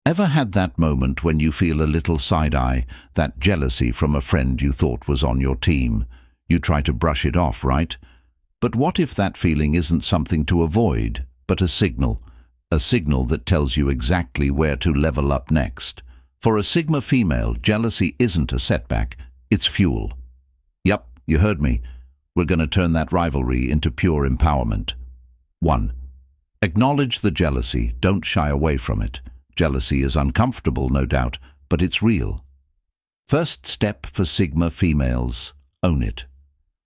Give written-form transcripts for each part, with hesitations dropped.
Ever had that moment when you feel a little side-eye, that jealousy from a friend you thought was on your team? You try to brush it off, right? But what if that feeling isn't something to avoid, but a signal that tells you exactly where to level up next? For a Sigma female, jealousy isn't a setback, it's fuel. Yup, you heard me. We're going to turn that rivalry into pure empowerment. 1. Acknowledge the jealousy, don't shy away from it. Jealousy is uncomfortable, no doubt, but it's real. First step for Sigma females, own it.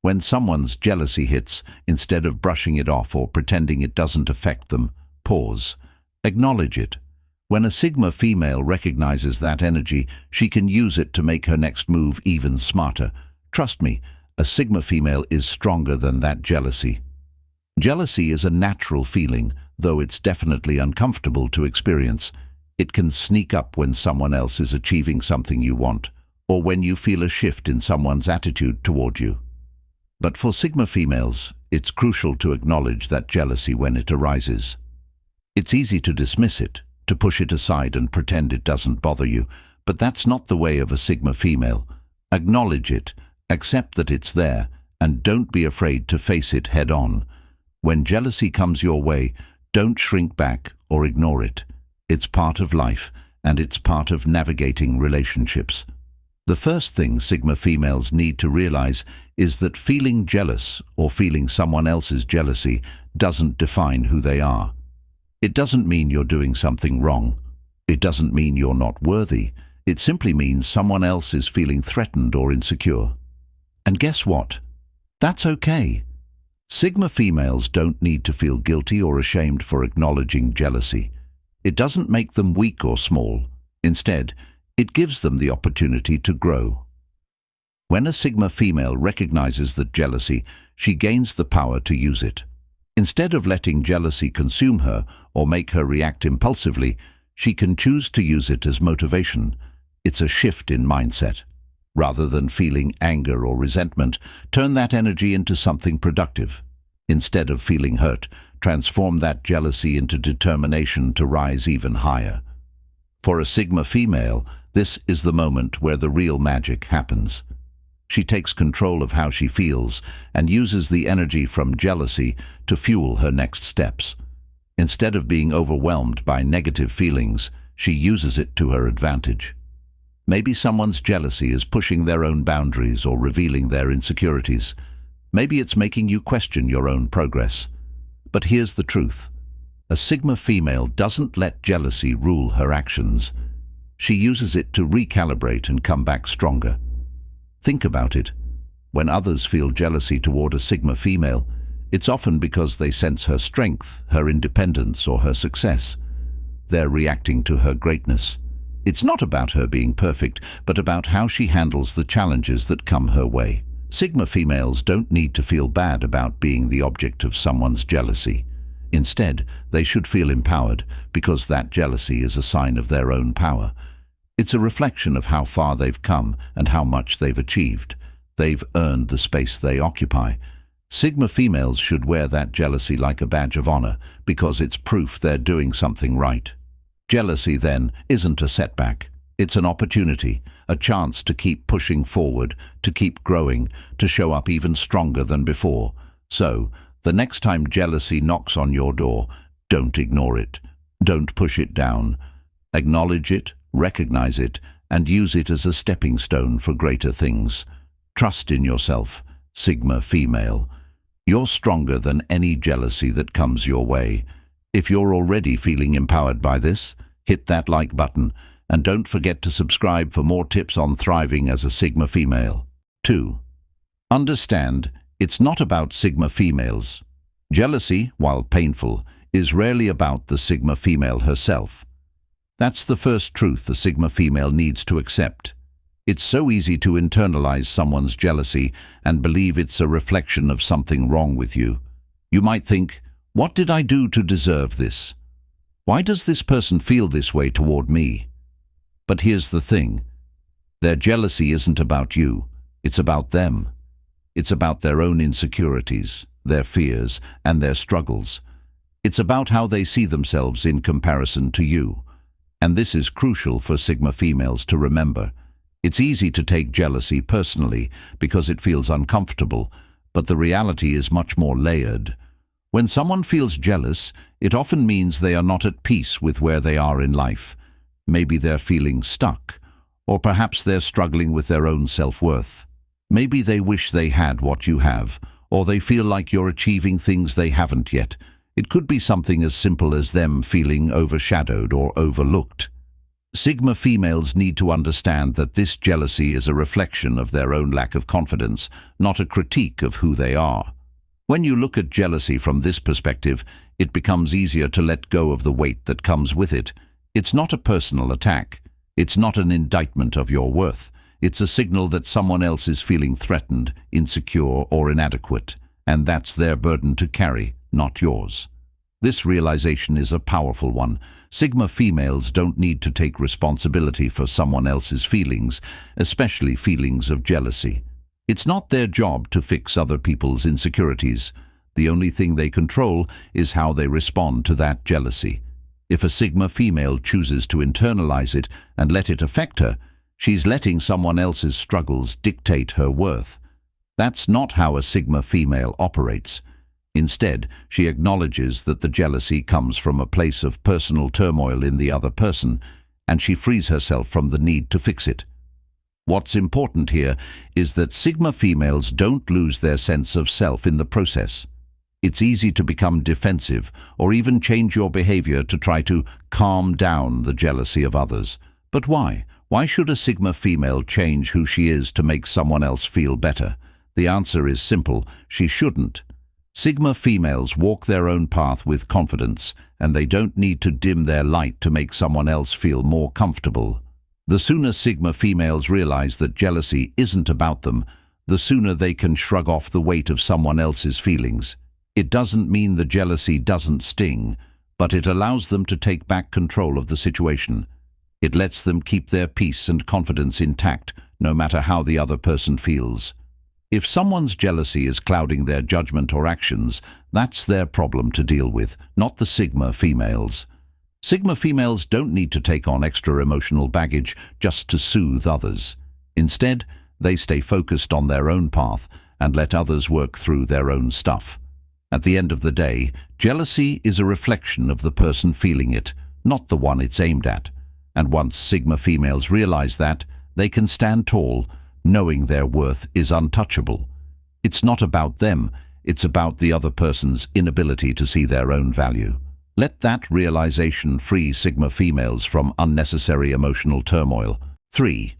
When someone's jealousy hits, instead of brushing it off or pretending it doesn't affect them, pause. Acknowledge it. When a Sigma female recognizes that energy, she can use it to make her next move even smarter. Trust me, a Sigma female is stronger than that jealousy. Jealousy is a natural feeling, though it's definitely uncomfortable to experience. It can sneak up when someone else is achieving something you want, or when you feel a shift in someone's attitude toward you. But for Sigma females, it's crucial to acknowledge that jealousy when it arises. It's easy to dismiss it, to push it aside and pretend it doesn't bother you, but that's not the way of a Sigma female. Acknowledge it, accept that it's there, and don't be afraid to face it head-on. When jealousy comes your way, don't shrink back or ignore it. It's part of life, and it's part of navigating relationships. The first thing Sigma females need to realize is that feeling jealous or feeling someone else's jealousy doesn't define who they are. It doesn't mean you're doing something wrong. It doesn't mean you're not worthy. It simply means someone else is feeling threatened or insecure. And guess what? That's okay. Sigma females don't need to feel guilty or ashamed for acknowledging jealousy. It doesn't make them weak or small. Instead, it gives them the opportunity to grow. When a Sigma female recognizes that jealousy, she gains the power to use it. Instead of letting jealousy consume her or make her react impulsively, she can choose to use it as motivation. It's a shift in mindset. Rather than feeling anger or resentment, turn that energy into something productive. Instead of feeling hurt, transform that jealousy into determination to rise even higher. For a Sigma female, this is the moment where the real magic happens. She takes control of how she feels and uses the energy from jealousy to fuel her next steps. Instead of being overwhelmed by negative feelings, she uses it to her advantage. Maybe someone's jealousy is pushing their own boundaries or revealing their insecurities. Maybe it's making you question your own progress. But here's the truth. A Sigma female doesn't let jealousy rule her actions. She uses it to recalibrate and come back stronger. Think about it. When others feel jealousy toward a Sigma female, it's often because they sense her strength, her independence, or her success. They're reacting to her greatness. It's not about her being perfect, but about how she handles the challenges that come her way. Sigma females don't need to feel bad about being the object of someone's jealousy. Instead, they should feel empowered, because that jealousy is a sign of their own power. It's a reflection of how far they've come and how much they've achieved. They've earned the space they occupy. Sigma females should wear that jealousy like a badge of honor, because it's proof they're doing something right. Jealousy, then, isn't a setback. It's an opportunity, a chance to keep pushing forward, to keep growing, to show up even stronger than before. So, the next time jealousy knocks on your door, don't ignore it. Don't push it down. Acknowledge it, recognize it, and use it as a stepping stone for greater things. Trust in yourself, Sigma female. You're stronger than any jealousy that comes your way. If you're already feeling empowered by this, hit that like button, and don't forget to subscribe for more tips on thriving as a Sigma female. 2. Understand, it's not about Sigma females. Jealousy, while painful, is rarely about the Sigma female herself. That's the first truth a Sigma female needs to accept. It's so easy to internalize someone's jealousy and believe it's a reflection of something wrong with you. You might think, what did I do to deserve this? Why does this person feel this way toward me? But here's the thing. Their jealousy isn't about you. It's about them. It's about their own insecurities, their fears, and their struggles. It's about how they see themselves in comparison to you. And this is crucial for Sigma females to remember. It's easy to take jealousy personally because it feels uncomfortable, but the reality is much more layered. When someone feels jealous, it often means they are not at peace with where they are in life. Maybe they're feeling stuck, or perhaps they're struggling with their own self-worth. Maybe they wish they had what you have, or they feel like you're achieving things they haven't yet. It could be something as simple as them feeling overshadowed or overlooked. Sigma females need to understand that this jealousy is a reflection of their own lack of confidence, not a critique of who they are. When you look at jealousy from this perspective, it becomes easier to let go of the weight that comes with it. It's not a personal attack. It's not an indictment of your worth. It's a signal that someone else is feeling threatened, insecure, or inadequate, and that's their burden to carry, not yours. This realization is a powerful one. Sigma females don't need to take responsibility for someone else's feelings, especially feelings of jealousy. It's not their job to fix other people's insecurities. The only thing they control is how they respond to that jealousy. If a Sigma female chooses to internalize it and let it affect her, she's letting someone else's struggles dictate her worth. That's not how a Sigma female operates. Instead, she acknowledges that the jealousy comes from a place of personal turmoil in the other person, and she frees herself from the need to fix it. What's important here is that Sigma females don't lose their sense of self in the process. It's easy to become defensive or even change your behavior to try to calm down the jealousy of others. But why? Why should a Sigma female change who she is to make someone else feel better? The answer is simple: she shouldn't. Sigma females walk their own path with confidence, and they don't need to dim their light to make someone else feel more comfortable. The sooner Sigma females realize that jealousy isn't about them, the sooner they can shrug off the weight of someone else's feelings. It doesn't mean the jealousy doesn't sting, but it allows them to take back control of the situation. It lets them keep their peace and confidence intact, no matter how the other person feels. If someone's jealousy is clouding their judgment or actions, that's their problem to deal with, not the Sigma females. Sigma females don't need to take on extra emotional baggage just to soothe others. Instead, they stay focused on their own path and let others work through their own stuff. At the end of the day, jealousy is a reflection of the person feeling it, not the one it's aimed at. And once Sigma females realize that, they can stand tall, knowing their worth is untouchable. It's not about them, it's about the other person's inability to see their own value. Let that realization free Sigma females from unnecessary emotional turmoil. 3.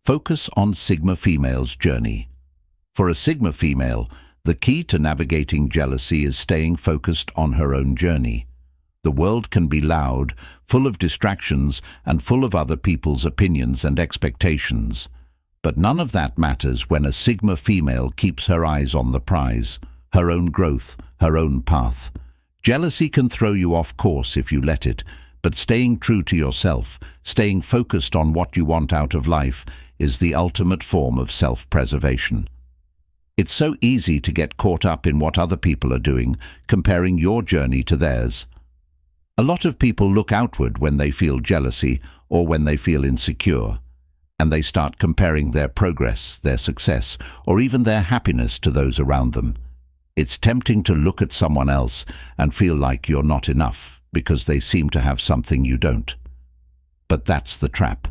Focus on Sigma females' journey. For a Sigma female, the key to navigating jealousy is staying focused on her own journey. The world can be loud, full of distractions, and full of other people's opinions and expectations. But none of that matters when a Sigma female keeps her eyes on the prize, her own growth, her own path. Jealousy can throw you off course if you let it, but staying true to yourself, staying focused on what you want out of life, is the ultimate form of self-preservation. It's so easy to get caught up in what other people are doing, comparing your journey to theirs. A lot of people look outward when they feel jealousy or when they feel insecure, and they start comparing their progress, their success, or even their happiness to those around them. It's tempting to look at someone else and feel like you're not enough because they seem to have something you don't. But that's the trap.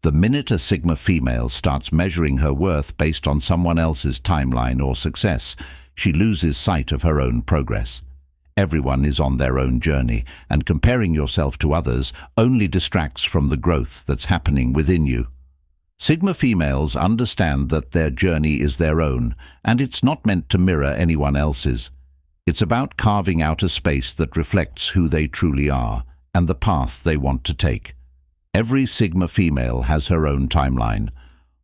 The minute a Sigma female starts measuring her worth based on someone else's timeline or success, she loses sight of her own progress. Everyone is on their own journey, and comparing yourself to others only distracts from the growth that's happening within you. Sigma females understand that their journey is their own, and it's not meant to mirror anyone else's. It's about carving out a space that reflects who they truly are and the path they want to take. Every Sigma female has her own timeline.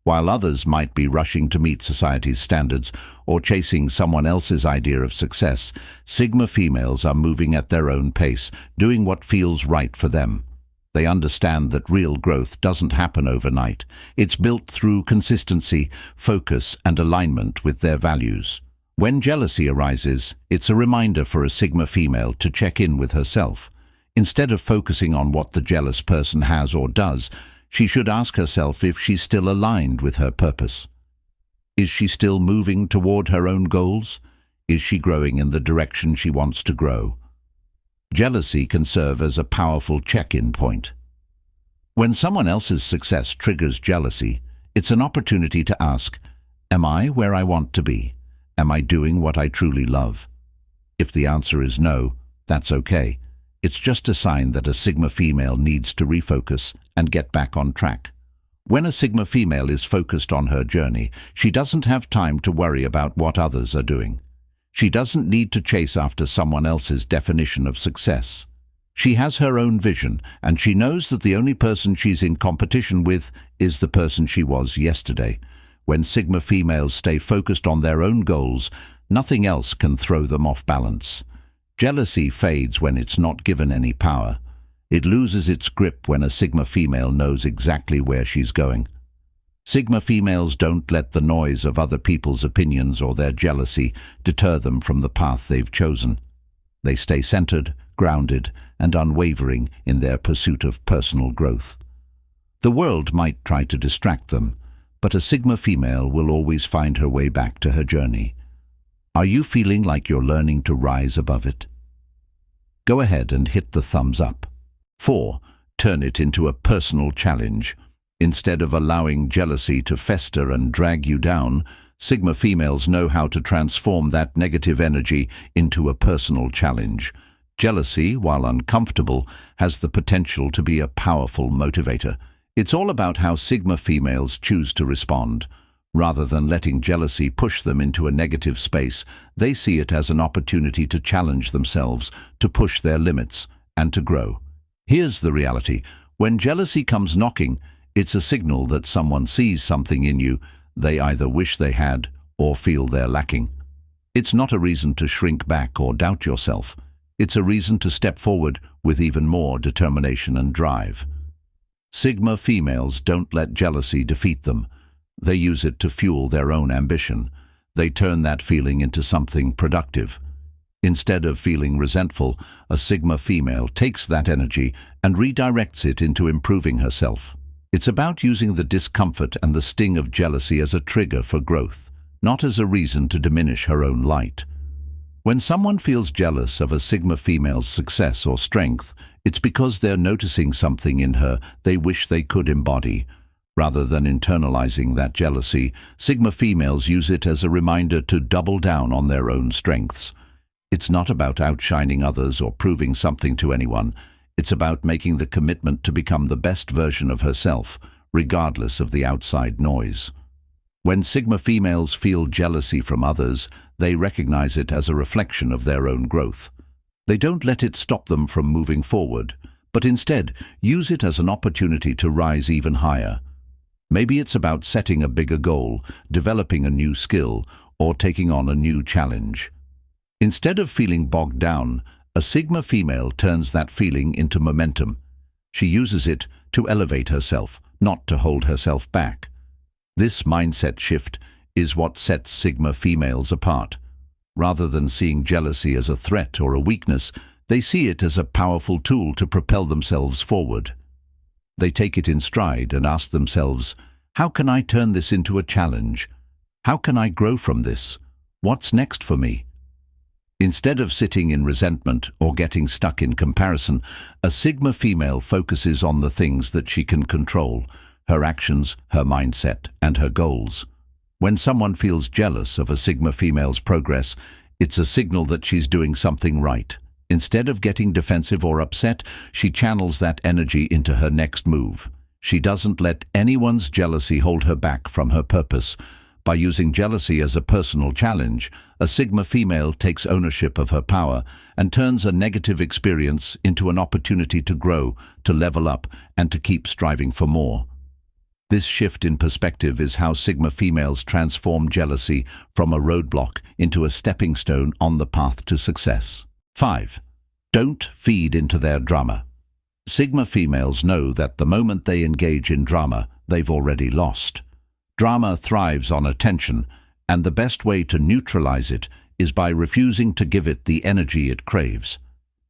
While others might be rushing to meet society's standards or chasing someone else's idea of success, Sigma females are moving at their own pace, doing what feels right for them. They understand that real growth doesn't happen overnight. It's built through consistency, focus, and alignment with their values. When jealousy arises, it's a reminder for a Sigma female to check in with herself. Instead of focusing on what the jealous person has or does, she should ask herself if she's still aligned with her purpose. Is she still moving toward her own goals? Is she growing in the direction she wants to grow? Jealousy can serve as a powerful check-in point. When someone else's success triggers jealousy, it's an opportunity to ask, am I where I want to be? Am I doing what I truly love? If the answer is no, that's okay. It's just a sign that a Sigma female needs to refocus and get back on track. When a Sigma female is focused on her journey, she doesn't have time to worry about what others are doing. She doesn't need to chase after someone else's definition of success. She has her own vision, and she knows that the only person she's in competition with is the person she was yesterday. When Sigma females stay focused on their own goals, nothing else can throw them off balance. Jealousy fades when it's not given any power. It loses its grip when a Sigma female knows exactly where she's going. Sigma females don't let the noise of other people's opinions or their jealousy deter them from the path they've chosen. They stay centered, grounded, and unwavering in their pursuit of personal growth. The world might try to distract them, but a Sigma female will always find her way back to her journey. Are you feeling like you're learning to rise above it? Go ahead and hit the thumbs up. 4. Turn it into a personal challenge. Instead of allowing jealousy to fester and drag you down, Sigma females know how to transform that negative energy into a personal challenge. Jealousy, while uncomfortable, has the potential to be a powerful motivator. It's all about how Sigma females choose to respond. Rather than letting jealousy push them into a negative space, they see it as an opportunity to challenge themselves, to push their limits, and to grow. Here's the reality. When jealousy comes knocking, it's a signal that someone sees something in you they either wish they had or feel they're lacking. It's not a reason to shrink back or doubt yourself. It's a reason to step forward with even more determination and drive. Sigma females don't let jealousy defeat them. They use it to fuel their own ambition. They turn that feeling into something productive. Instead of feeling resentful, a Sigma female takes that energy and redirects it into improving herself. It's about using the discomfort and the sting of jealousy as a trigger for growth, not as a reason to diminish her own light. When someone feels jealous of a Sigma female's success or strength, it's because they're noticing something in her they wish they could embody. Rather than internalizing that jealousy, Sigma females use it as a reminder to double down on their own strengths. It's not about outshining others or proving something to anyone. It's about making the commitment to become the best version of herself, regardless of the outside noise. When Sigma females feel jealousy from others, they recognize it as a reflection of their own growth. They don't let it stop them from moving forward, but instead use it as an opportunity to rise even higher. Maybe it's about setting a bigger goal, developing a new skill, or taking on a new challenge. Instead of feeling bogged down, a Sigma female turns that feeling into momentum. She uses it to elevate herself, not to hold herself back. This mindset shift is what sets Sigma females apart. Rather than seeing jealousy as a threat or a weakness, they see it as a powerful tool to propel themselves forward. They take it in stride and ask themselves, how can I turn this into a challenge? How can I grow from this? What's next for me? Instead of sitting in resentment or getting stuck in comparison, a Sigma female focuses on the things that she can control, her actions, her mindset, and her goals. When someone feels jealous of a Sigma female's progress, it's a signal that she's doing something right. Instead of getting defensive or upset, she channels that energy into her next move. She doesn't let anyone's jealousy hold her back from her purpose. By using jealousy as a personal challenge, a Sigma female takes ownership of her power and turns a negative experience into an opportunity to grow, to level up, and to keep striving for more. This shift in perspective is how Sigma females transform jealousy from a roadblock into a stepping stone on the path to success. 5. Don't feed into their drama. Sigma females know that the moment they engage in drama, they've already lost. Drama thrives on attention, and the best way to neutralize it is by refusing to give it the energy it craves.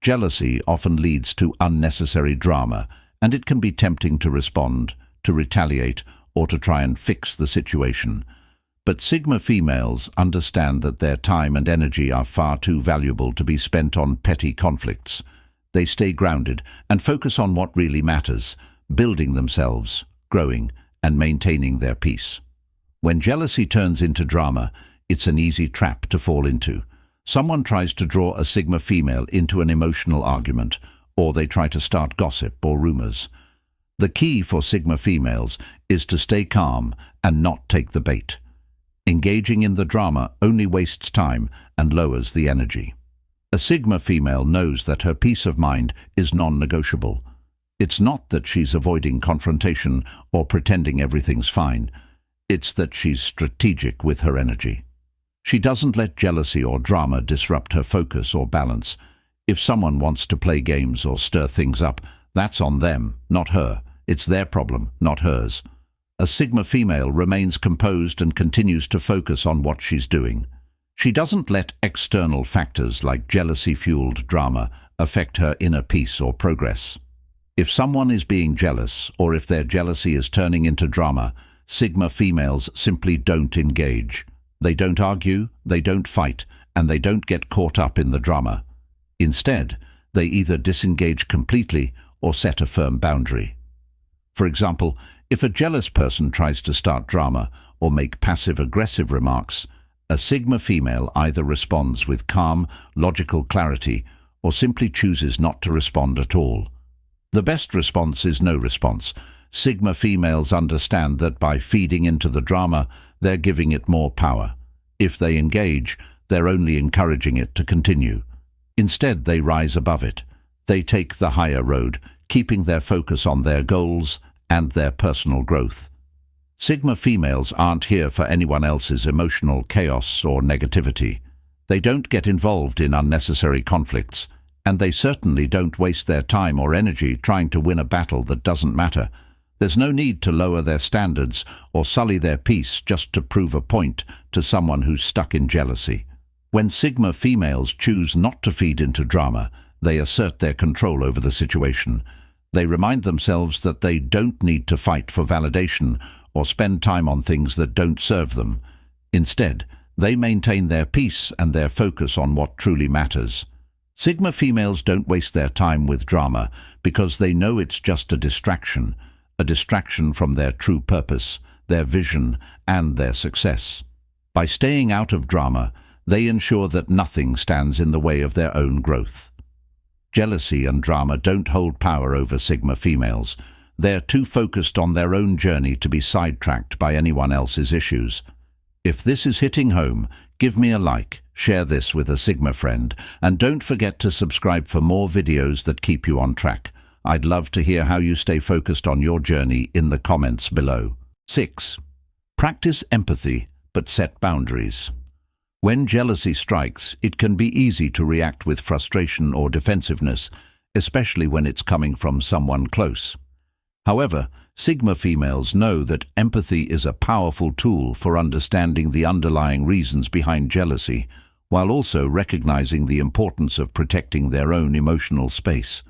Jealousy often leads to unnecessary drama, and it can be tempting to respond, to retaliate, or to try and fix the situation. But Sigma females understand that their time and energy are far too valuable to be spent on petty conflicts. They stay grounded and focus on what really matters, building themselves, growing, and maintaining their peace. When jealousy turns into drama, it's an easy trap to fall into. Someone tries to draw a Sigma female into an emotional argument, or they try to start gossip or rumors. The key for Sigma females is to stay calm and not take the bait. Engaging in the drama only wastes time and lowers the energy. A Sigma female knows that her peace of mind is non-negotiable. It's not that she's avoiding confrontation or pretending everything's fine. It's that she's strategic with her energy. She doesn't let jealousy or drama disrupt her focus or balance. If someone wants to play games or stir things up, that's on them, not her. It's their problem, not hers. A Sigma female remains composed and continues to focus on what she's doing. She doesn't let external factors like jealousy-fueled drama affect her inner peace or progress. If someone is being jealous, or if their jealousy is turning into drama, Sigma females simply don't engage. They don't argue, they don't fight, and they don't get caught up in the drama. Instead, they either disengage completely or set a firm boundary. For example, if a jealous person tries to start drama or make passive-aggressive remarks, a Sigma female either responds with calm, logical clarity or simply chooses not to respond at all. The best response is no response. Sigma females understand that by feeding into the drama, they're giving it more power. If they engage, they're only encouraging it to continue. Instead, they rise above it. They take the higher road, keeping their focus on their goals and their personal growth. Sigma females aren't here for anyone else's emotional chaos or negativity. They don't get involved in unnecessary conflicts, and they certainly don't waste their time or energy trying to win a battle that doesn't matter. There's no need to lower their standards or sully their peace just to prove a point to someone who's stuck in jealousy. When Sigma females choose not to feed into drama, they assert their control over the situation. They remind themselves that they don't need to fight for validation or spend time on things that don't serve them. Instead, they maintain their peace and their focus on what truly matters. Sigma females don't waste their time with drama because they know it's just a distraction from their true purpose, their vision, and their success. By staying out of drama, they ensure that nothing stands in the way of their own growth. Jealousy and drama don't hold power over Sigma females. They're too focused on their own journey to be sidetracked by anyone else's issues. If this is hitting home, give me a like, share this with a Sigma friend, and don't forget to subscribe for more videos that keep you on track. I'd love to hear how you stay focused on your journey in the comments below. 6. Practice empathy, but set boundaries. When jealousy strikes, it can be easy to react with frustration or defensiveness, especially when it's coming from someone close. However, Sigma females know that empathy is a powerful tool for understanding the underlying reasons behind jealousy, while also recognizing the importance of protecting their own emotional space.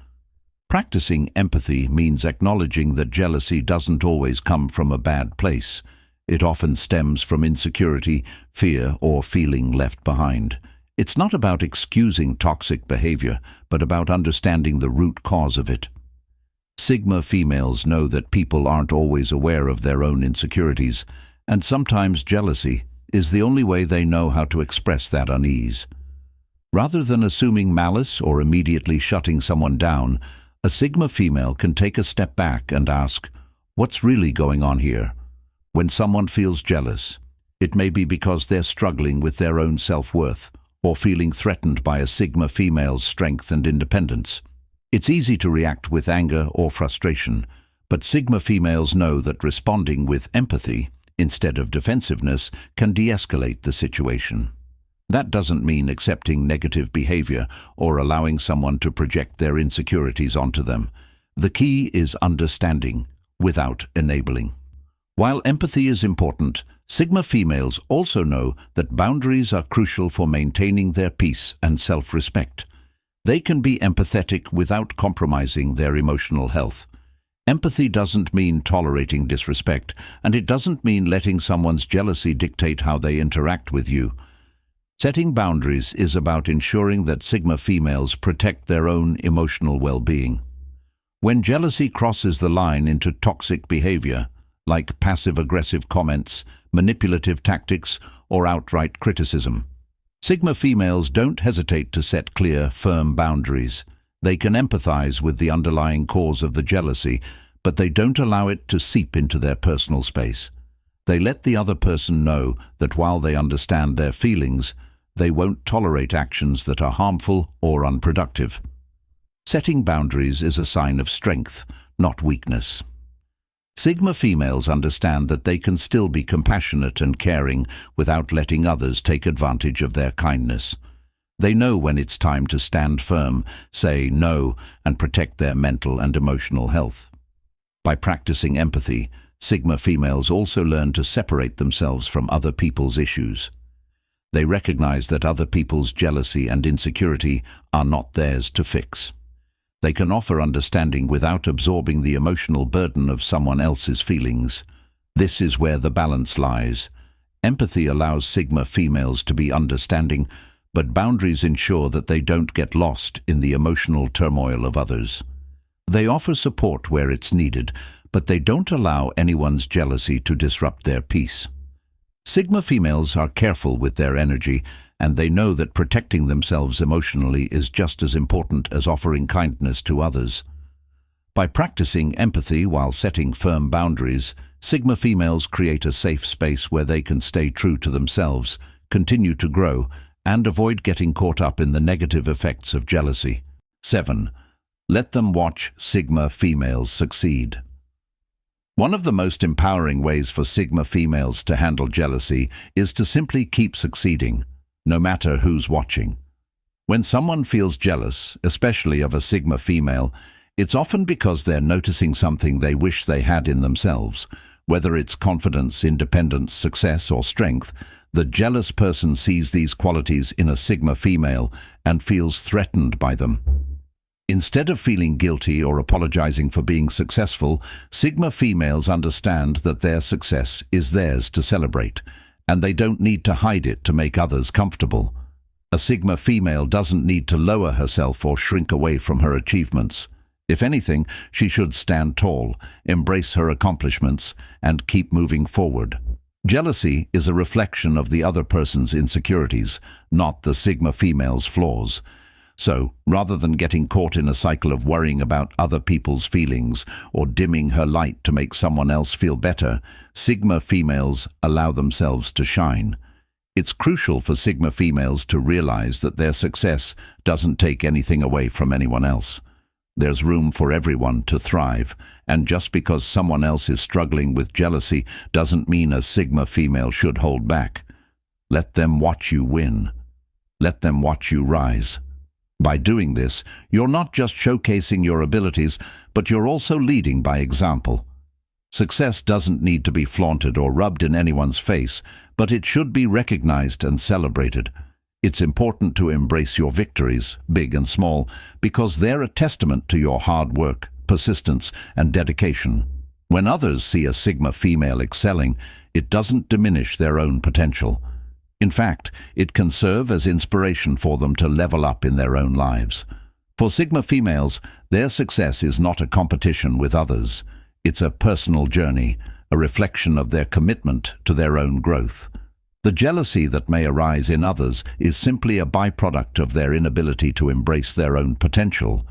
Practicing empathy means acknowledging that jealousy doesn't always come from a bad place. It often stems from insecurity, fear, or feeling left behind. It's not about excusing toxic behavior, but about understanding the root cause of it. Sigma females know that people aren't always aware of their own insecurities, and sometimes jealousy is the only way they know how to express that unease. Rather than assuming malice or immediately shutting someone down, a Sigma female can take a step back and ask, "What's really going on here?" When someone feels jealous, it may be because they're struggling with their own self-worth or feeling threatened by a Sigma female's strength and independence. It's easy to react with anger or frustration, but Sigma females know that responding with empathy instead of defensiveness can de-escalate the situation. That doesn't mean accepting negative behavior or allowing someone to project their insecurities onto them. The key is understanding without enabling. While empathy is important, Sigma females also know that boundaries are crucial for maintaining their peace and self-respect. They can be empathetic without compromising their emotional health. Empathy doesn't mean tolerating disrespect, and it doesn't mean letting someone's jealousy dictate how they interact with you. Setting boundaries is about ensuring that Sigma females protect their own emotional well-being. When jealousy crosses the line into toxic behavior, like passive-aggressive comments, manipulative tactics, or outright criticism, Sigma females don't hesitate to set clear, firm boundaries. They can empathize with the underlying cause of the jealousy, but they don't allow it to seep into their personal space. They let the other person know that while they understand their feelings, they won't tolerate actions that are harmful or unproductive. Setting boundaries is a sign of strength, not weakness. Sigma females understand that they can still be compassionate and caring without letting others take advantage of their kindness. They know when it's time to stand firm, say no, and protect their mental and emotional health. By practicing empathy, Sigma females also learn to separate themselves from other people's issues. They recognize that other people's jealousy and insecurity are not theirs to fix. They can offer understanding without absorbing the emotional burden of someone else's feelings. This is where the balance lies. Empathy allows Sigma females to be understanding, but boundaries ensure that they don't get lost in the emotional turmoil of others. They offer support where it's needed, but they don't allow anyone's jealousy to disrupt their peace. Sigma females are careful with their energy, and they know that protecting themselves emotionally is just as important as offering kindness to others. By practicing empathy while setting firm boundaries, Sigma females create a safe space where they can stay true to themselves, continue to grow, and avoid getting caught up in the negative effects of jealousy. 7. Let them watch Sigma females succeed. One of the most empowering ways for Sigma females to handle jealousy is to simply keep succeeding, no matter who's watching. When someone feels jealous, especially of a Sigma female, it's often because they're noticing something they wish they had in themselves. Whether it's confidence, independence, success, or strength, the jealous person sees these qualities in a Sigma female and feels threatened by them. Instead of feeling guilty or apologizing for being successful, Sigma females understand that their success is theirs to celebrate, and they don't need to hide it to make others comfortable. A Sigma female doesn't need to lower herself or shrink away from her achievements. If anything, she should stand tall, embrace her accomplishments, and keep moving forward. Jealousy is a reflection of the other person's insecurities, not the Sigma female's flaws. So, rather than getting caught in a cycle of worrying about other people's feelings or dimming her light to make someone else feel better, Sigma females allow themselves to shine. It's crucial for Sigma females to realize that their success doesn't take anything away from anyone else. There's room for everyone to thrive, and just because someone else is struggling with jealousy doesn't mean a Sigma female should hold back. Let them watch you win. Let them watch you rise. By doing this, you're not just showcasing your abilities, but you're also leading by example. Success doesn't need to be flaunted or rubbed in anyone's face, but it should be recognized and celebrated. It's important to embrace your victories, big and small, because they're a testament to your hard work, persistence, and dedication. When others see a Sigma female excelling, it doesn't diminish their own potential. In fact, it can serve as inspiration for them to level up in their own lives. For Sigma females, their success is not a competition with others. It's a personal journey, a reflection of their commitment to their own growth. The jealousy that may arise in others is simply a byproduct of their inability to embrace their own potential,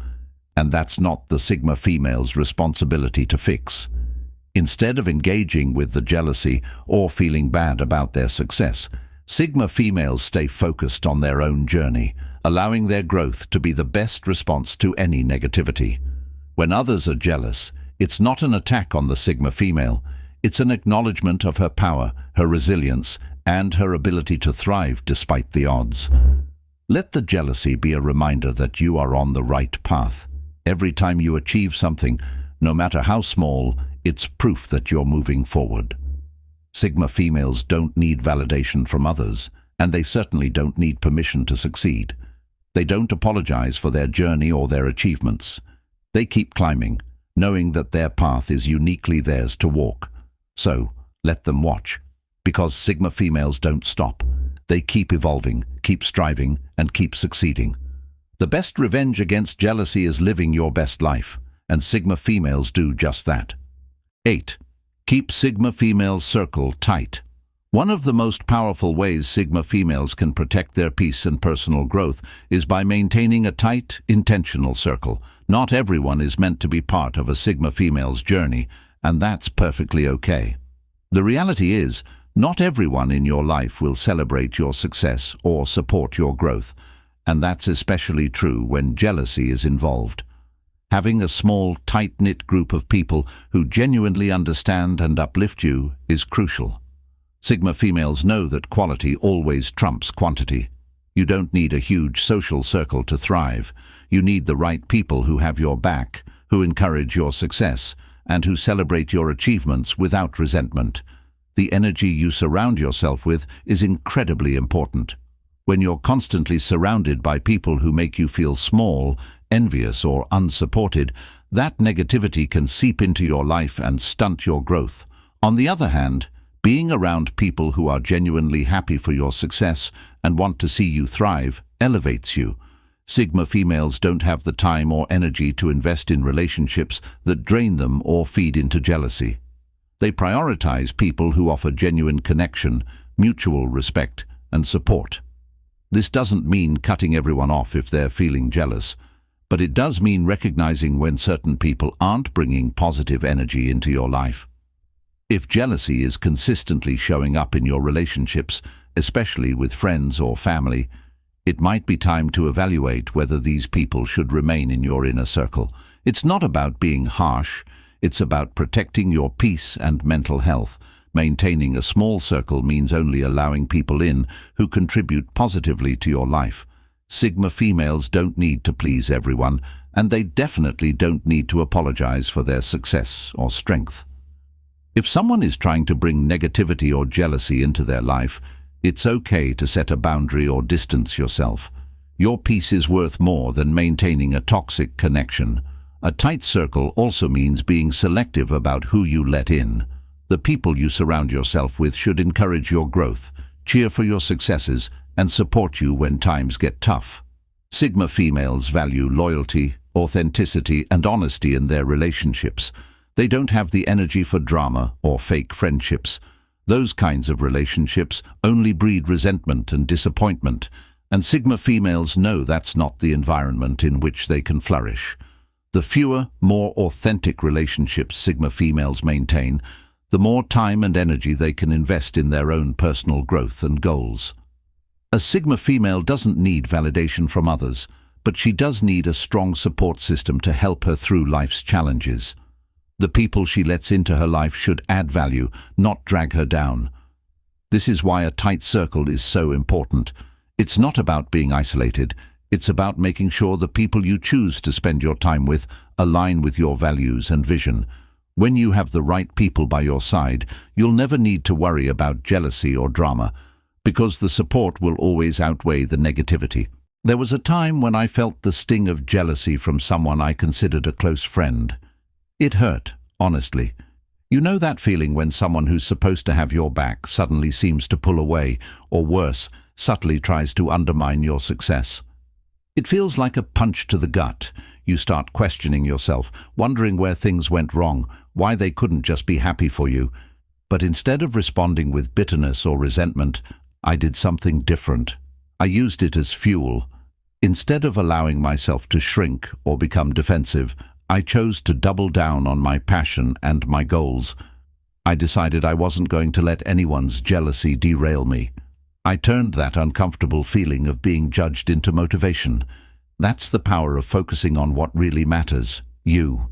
and that's not the Sigma female's responsibility to fix. Instead of engaging with the jealousy or feeling bad about their success, Sigma females stay focused on their own journey, allowing their growth to be the best response to any negativity. When others are jealous, it's not an attack on the Sigma female, it's an acknowledgement of her power, her resilience, and her ability to thrive despite the odds. Let the jealousy be a reminder that you are on the right path. Every time you achieve something, no matter how small, it's proof that you're moving forward. Sigma females don't need validation from others, and they certainly don't need permission to succeed. They don't apologize for their journey or their achievements. They keep climbing, knowing that their path is uniquely theirs to walk. So, let them watch. Because Sigma females don't stop. They keep evolving, keep striving, and keep succeeding. The best revenge against jealousy is living your best life, and Sigma females do just that. 8. Keep Sigma females' circle tight. One of the most powerful ways Sigma females can protect their peace and personal growth is by maintaining a tight, intentional circle. Not everyone is meant to be part of a Sigma female's journey, and that's perfectly okay. The reality is, not everyone in your life will celebrate your success or support your growth, and that's especially true when jealousy is involved. Having a small, tight-knit group of people who genuinely understand and uplift you is crucial. Sigma females know that quality always trumps quantity. You don't need a huge social circle to thrive. You need the right people who have your back, who encourage your success, and who celebrate your achievements without resentment. The energy you surround yourself with is incredibly important. When you're constantly surrounded by people who make you feel small, envious, or unsupported, that negativity can seep into your life and stunt your growth. On the other hand, being around people who are genuinely happy for your success and want to see you thrive elevates you. Sigma females don't have the time or energy to invest in relationships that drain them or feed into jealousy. They prioritize people who offer genuine connection, mutual respect, and support. This doesn't mean cutting everyone off if they're feeling jealous, but it does mean recognizing when certain people aren't bringing positive energy into your life. If jealousy is consistently showing up in your relationships, especially with friends or family, it might be time to evaluate whether these people should remain in your inner circle. It's not about being harsh, it's about protecting your peace and mental health. Maintaining a small circle means only allowing people in who contribute positively to your life. Sigma females don't need to please everyone, and they definitely don't need to apologize for their success or strength. If someone is trying to bring negativity or jealousy into their life, it's okay to set a boundary or distance yourself. Your peace is worth more than maintaining a toxic connection. A tight circle also means being selective about who you let in. The people you surround yourself with should encourage your growth, cheer for your successes, and support you when times get tough. Sigma females value loyalty, authenticity, and honesty in their relationships. They don't have the energy for drama or fake friendships. Those kinds of relationships only breed resentment and disappointment, and Sigma females know that's not the environment in which they can flourish. The fewer, more authentic relationships Sigma females maintain, the more time and energy they can invest in their own personal growth and goals. A Sigma female doesn't need validation from others, but she does need a strong support system to help her through life's challenges. The people she lets into her life should add value, not drag her down. This is why a tight circle is so important. It's not about being isolated. It's about making sure the people you choose to spend your time with align with your values and vision. When you have the right people by your side, you'll never need to worry about jealousy or drama, because the support will always outweigh the negativity. There was a time when I felt the sting of jealousy from someone I considered a close friend. It hurt, honestly. You know that feeling when someone who's supposed to have your back suddenly seems to pull away, or worse, subtly tries to undermine your success. It feels like a punch to the gut. You start questioning yourself, wondering where things went wrong, why they couldn't just be happy for you. But instead of responding with bitterness or resentment, I did something different. I used it as fuel. Instead of allowing myself to shrink or become defensive, I chose to double down on my passion and my goals. I decided I wasn't going to let anyone's jealousy derail me. I turned that uncomfortable feeling of being judged into motivation. That's the power of focusing on what really matters, you.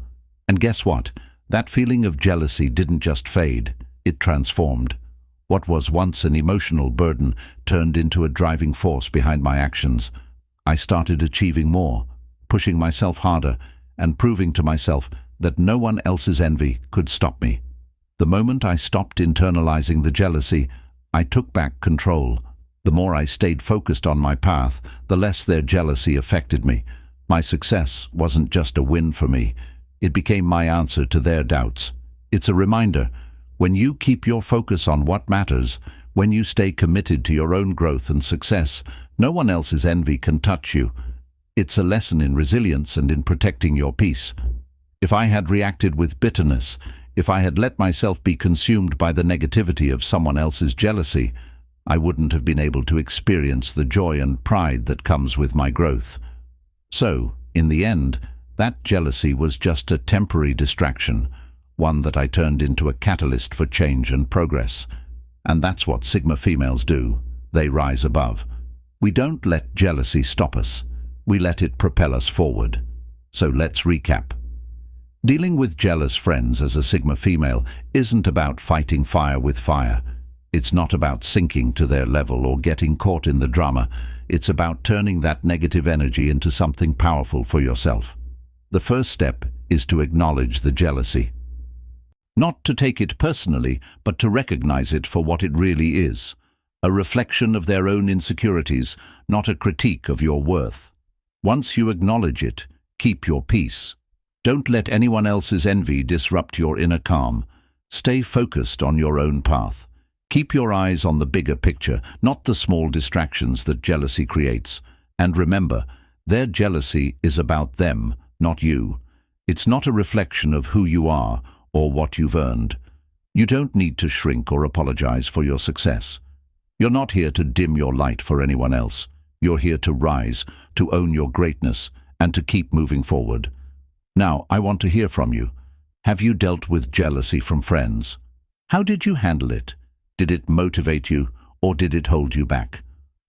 And guess what? That feeling of jealousy didn't just fade, it transformed. What was once an emotional burden turned into a driving force behind my actions. I started achieving more, pushing myself harder, and proving to myself that no one else's envy could stop me. The moment I stopped internalizing the jealousy, I took back control. The more I stayed focused on my path, the less their jealousy affected me. My success wasn't just a win for me. It became my answer to their doubts. It's a reminder, when you keep your focus on what matters, when you stay committed to your own growth and success, no one else's envy can touch you. It's a lesson in resilience and in protecting your peace. If I had reacted with bitterness, if I had let myself be consumed by the negativity of someone else's jealousy, I wouldn't have been able to experience the joy and pride that comes with my growth. So, in the end, that jealousy was just a temporary distraction, one that I turned into a catalyst for change and progress. And that's what Sigma females do. They rise above. We don't let jealousy stop us. We let it propel us forward. So let's recap. Dealing with jealous friends as a Sigma female isn't about fighting fire with fire. It's not about sinking to their level or getting caught in the drama. It's about turning that negative energy into something powerful for yourself. The first step is to acknowledge the jealousy. Not to take it personally, but to recognize it for what it really is. A reflection of their own insecurities, not a critique of your worth. Once you acknowledge it, keep your peace. Don't let anyone else's envy disrupt your inner calm. Stay focused on your own path. Keep your eyes on the bigger picture, not the small distractions that jealousy creates. And remember, their jealousy is about them, not you. It's not a reflection of who you are or what you've earned. You don't need to shrink or apologize for your success. You're not here to dim your light for anyone else. You're here to rise, to own your greatness, and to keep moving forward. Now, I want to hear from you. Have you dealt with jealousy from friends? How did you handle it? Did it motivate you, or did it hold you back?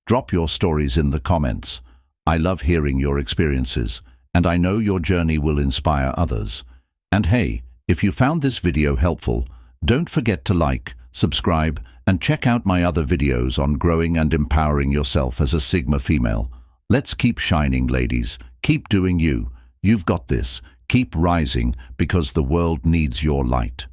Drop your stories in the comments. I love hearing your experiences, and I know your journey will inspire others. And hey, if you found this video helpful, don't forget to like, subscribe, and check out my other videos on growing and empowering yourself as a Sigma female. Let's keep shining, ladies. Keep doing you. You've got this. Keep rising, because the world needs your light.